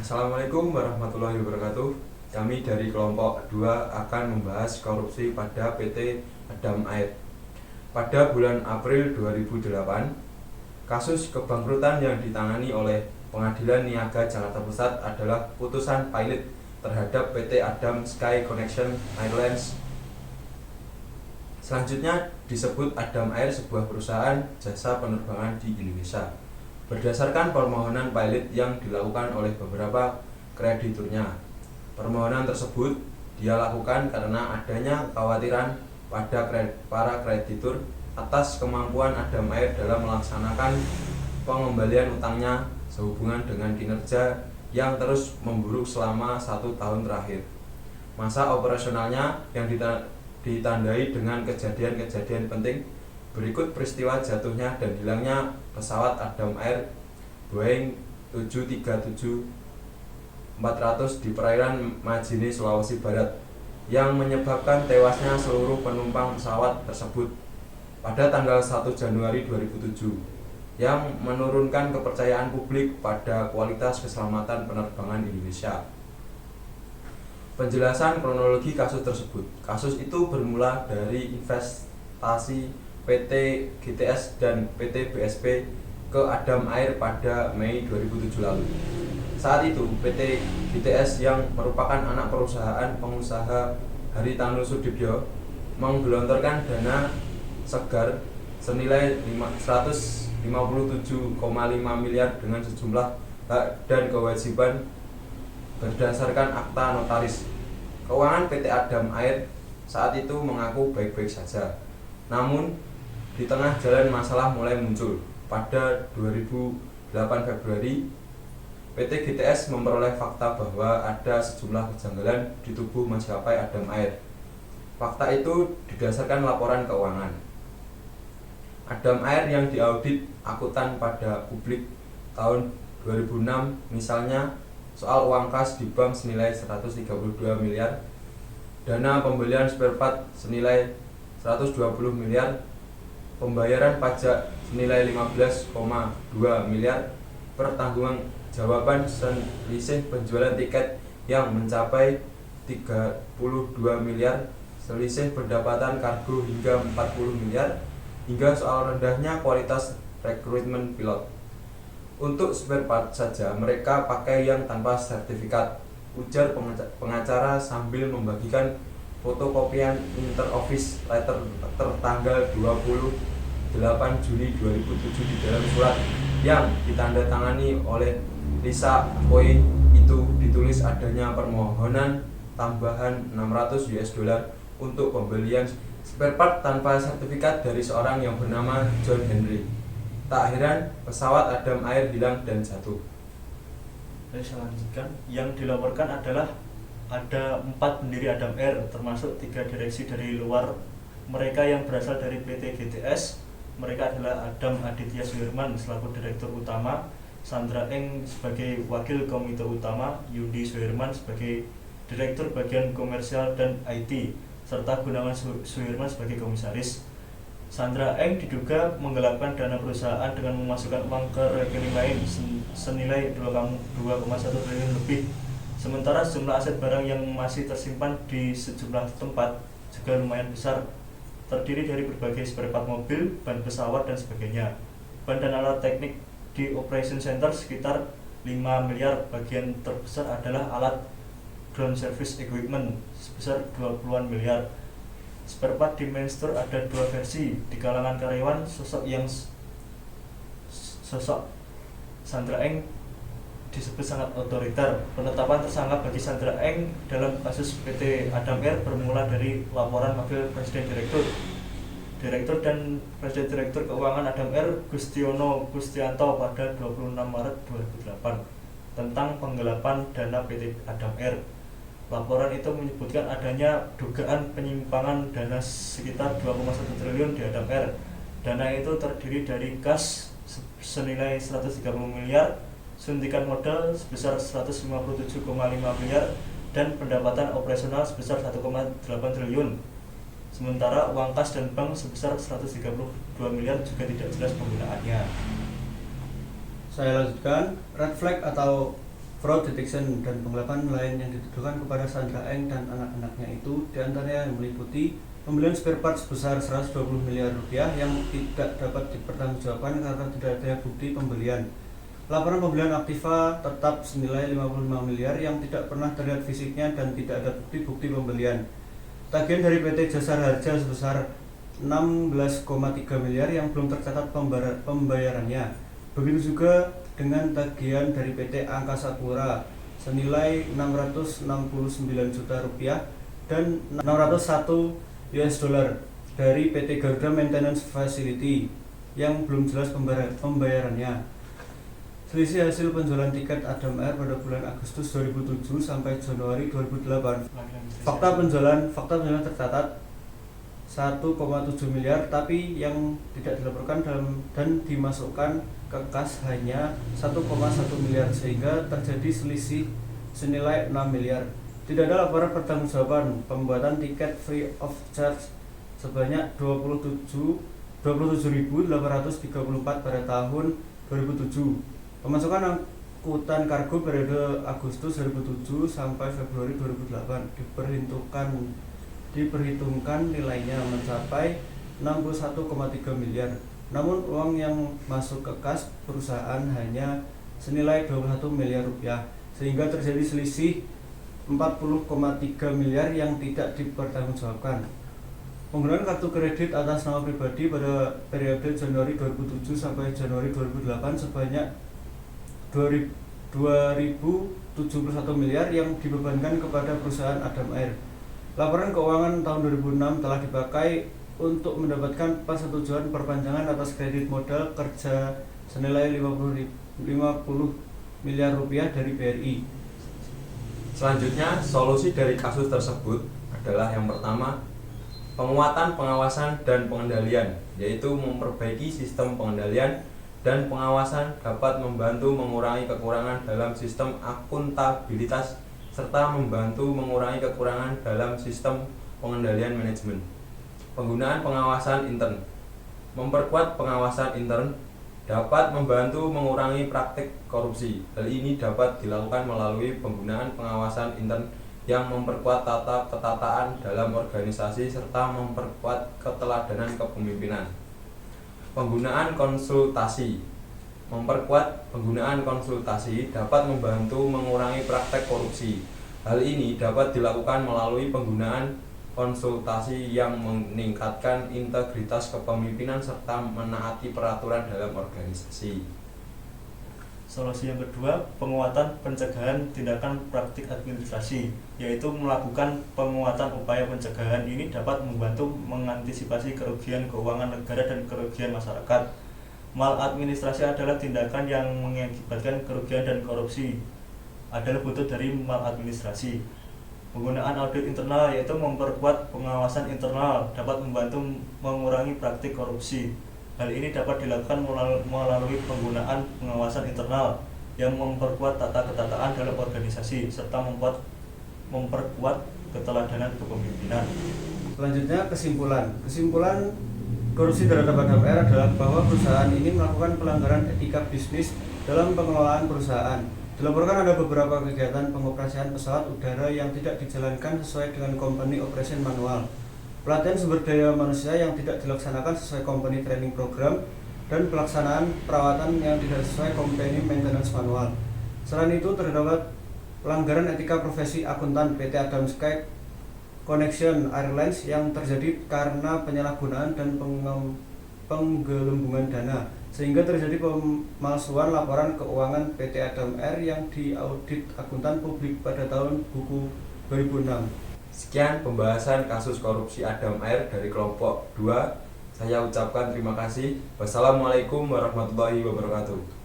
Assalamualaikum warahmatullahi wabarakatuh. Kami dari kelompok 2 akan membahas korupsi pada PT Adam Air. Pada bulan April 2008, kasus kebangkrutan yang ditangani oleh Pengadilan Niaga Jakarta Pusat adalah putusan pilot terhadap PT Adam Sky Connection Airlines. Selanjutnya disebut Adam Air sebuah perusahaan jasa penerbangan di Indonesia. Berdasarkan permohonan pilot yang dilakukan oleh beberapa krediturnya, permohonan tersebut dia lakukan karena adanya kekhawatiran pada para kreditur atas kemampuan Adam Air dalam melaksanakan pengembalian utangnya sehubungan dengan kinerja yang terus memburuk selama 1 tahun terakhir. Masa operasionalnya yang ditandai dengan kejadian-kejadian penting. Berikut peristiwa jatuhnya dan hilangnya pesawat Adam Air Boeing 737-400 di perairan Majene, Sulawesi Barat, yang menyebabkan tewasnya seluruh penumpang pesawat tersebut pada tanggal 1 Januari 2007, yang menurunkan kepercayaan publik pada kualitas keselamatan penerbangan Indonesia. Penjelasan kronologi kasus tersebut. Kasus itu bermula dari investasi PT GTS dan PT BSP ke Adam Air pada Mei 2007 lalu. Saat itu PT GTS yang merupakan anak perusahaan pengusaha Haritanu Sudibyo menggelontorkan dana segar senilai 157,5 miliar dengan sejumlah hak dan kewajiban berdasarkan akta notaris. Keuangan PT Adam Air saat itu mengaku baik-baik saja. Namun, di tengah jalan masalah mulai muncul. Pada 2008 Februari, PT GTS memperoleh fakta bahwa ada sejumlah kejanggalan di tubuh maskapai Adam Air. Fakta itu didasarkan laporan keuangan Adam Air yang diaudit akuntan pada publik tahun 2006, misalnya soal uang kas di bank senilai 132 miliar, dana pembelian spare part senilai 120 miliar, pembayaran pajak senilai 15,2 miliar, pertanggungan jawaban selisih penjualan tiket yang mencapai 32 miliar, selisih pendapatan kargo hingga 40 miliar, hingga soal rendahnya kualitas rekrutmen pilot. Untuk spare part saja mereka pakai yang tanpa sertifikat, ujar pengacara sambil membagikan fotokopian inter-office letter tertanggal 28 Juni 2007 di dalam surat yang ditandatangani oleh Lisa Poi. Itu ditulis adanya permohonan tambahan 600 US dollar untuk pembelian spare part tanpa sertifikat dari seorang yang bernama John Henry. Tak heran pesawat Adam Air hilang dan jatuh. Selanjutnya yang dilaporkan adalah ada 4 pendiri Adam Air, termasuk 3 direksi dari luar. Mereka yang berasal dari PT GTS. Mereka adalah Adam Aditya Suherman selaku direktur utama, Sandra Eng sebagai wakil komite utama, Yudi Suherman sebagai direktur bagian komersial dan IT, serta Gunawan Suherman sebagai komisaris. Sandra Eng diduga menggelapkan dana perusahaan dengan memasukkan uang ke rekening lain senilai 2,1 triliun lebih. Sementara jumlah aset barang yang masih tersimpan di sejumlah tempat juga lumayan besar, terdiri dari berbagai spare part mobil, ban pesawat, dan sebagainya. Ban dan alat teknik di Operation Center sekitar 5 miliar. Bagian terbesar adalah alat ground service equipment sebesar 20-an miliar. Spare part di main store ada 2 versi. Di kalangan karyawan, sosok Sandra Eng disebut sangat otoriter. Penetapan tersangka bagi Sandra Eng dalam kasus PT Adam Air bermula dari laporan Wakil Presiden Direktur dan Presiden Direktur Keuangan Adam Air Gustiono Gustianto pada 26 Maret 2008 tentang penggelapan dana PT Adam Air. Laporan itu menyebutkan adanya dugaan penyimpangan dana sekitar 2,1 triliun di Adam Air. Dana itu terdiri dari kas senilai 130 miliar, suntikan modal sebesar 157,5 miliar, dan pendapatan operasional sebesar 1,8 triliun. Sementara uang kas dan bank sebesar 132 miliar juga tidak jelas penggunaannya. Saya lanjutkan, red flag atau fraud detection dan penggelapan lain yang dituduhkan kepada Sandra Eng dan anak-anaknya itu diantaranya yang meliputi pembelian spare part sebesar 120 miliar rupiah yang tidak dapat dipertanggungjawabkan karena tidak ada bukti pembelian. Laporan pembelian aktiva tetap senilai 55 miliar yang tidak pernah terlihat fisiknya dan tidak ada bukti-bukti pembelian. Tagihan dari PT Jasa Harja sebesar 16,3 miliar yang belum tercatat pembayarannya. Begitu juga dengan tagihan dari PT Angkasa Pura senilai 669 juta rupiah dan 601 US dollar dari PT Garuda Maintenance Facility yang belum jelas pembayarannya. Selisih hasil penjualan tiket Adam Air pada bulan Agustus 2007 sampai Januari 2008. Fakta penjualan tercatat 1,7 miliar, tapi yang tidak dilaporkan dan dimasukkan ke kas hanya 1,1 miliar sehingga terjadi selisih senilai 6 miliar. Tidak ada laporan pertanggungjawaban pembuatan tiket free of charge sebanyak 27.834 pada tahun 2007. Pemasukan angkutan kargo periode Agustus 2007 sampai Februari 2008 diperhitungkan nilainya mencapai 61,3 miliar. Namun uang yang masuk ke kas perusahaan hanya senilai 21 miliar rupiah sehingga terjadi selisih 40,3 miliar yang tidak dipertanggungjawabkan. Penggunaan kartu kredit atas nama pribadi pada periode Januari 2007 sampai Januari 2008 sebanyak 2.071 miliar yang dibebankan kepada perusahaan Adam Air. Laporan keuangan tahun 2006 telah dipakai untuk mendapatkan persetujuan perpanjangan atas kredit modal kerja senilai 50 miliar rupiah dari BRI. Selanjutnya, solusi dari kasus tersebut adalah yang pertama, penguatan pengawasan dan pengendalian, yaitu memperbaiki sistem pengendalian dan pengawasan dapat membantu mengurangi kekurangan dalam sistem akuntabilitas serta membantu mengurangi kekurangan dalam sistem pengendalian manajemen. Penggunaan pengawasan intern. Memperkuat pengawasan intern dapat membantu mengurangi praktik korupsi. Hal ini dapat dilakukan melalui penggunaan pengawasan intern yang memperkuat tata ketataan dalam organisasi serta memperkuat keteladanan kepemimpinan. Penggunaan konsultasi. Memperkuat penggunaan konsultasi dapat membantu mengurangi praktek korupsi. Hal ini dapat dilakukan melalui penggunaan konsultasi yang meningkatkan integritas kepemimpinan serta menaati peraturan dalam organisasi. Solusi yang kedua, penguatan pencegahan tindakan praktik administrasi, yaitu melakukan penguatan upaya pencegahan ini dapat membantu mengantisipasi kerugian keuangan negara dan kerugian masyarakat. Maladministrasi adalah tindakan yang mengakibatkan kerugian dan korupsi adalah butuh dari maladministrasi. Penggunaan audit internal yaitu memperkuat pengawasan internal dapat membantu mengurangi praktik korupsi. Hal ini dapat dilakukan melalui penggunaan pengawasan internal yang memperkuat tata ketataan dalam organisasi serta memperkuat keteladanan kepemimpinan. Selanjutnya kesimpulan korupsi terhadap Adam Air adalah bahwa perusahaan ini melakukan pelanggaran etika bisnis dalam pengelolaan perusahaan. Dilaporkan ada beberapa kegiatan pengoperasian pesawat udara yang tidak dijalankan sesuai dengan company operation manual, pelatihan sumber daya manusia yang tidak dilaksanakan sesuai company training program, dan pelaksanaan perawatan yang tidak sesuai company maintenance manual. Selain itu terdapat pelanggaran etika profesi akuntan PT Adam Sky Connection Airlines yang terjadi karena penyalahgunaan dan penggelembungan dana, sehingga terjadi pemalsuan laporan keuangan PT Adam Air yang diaudit akuntan publik pada tahun buku 2006. Sekian pembahasan kasus korupsi Adam Air dari kelompok 2. Saya ucapkan terima kasih. Wassalamualaikum warahmatullahi wabarakatuh.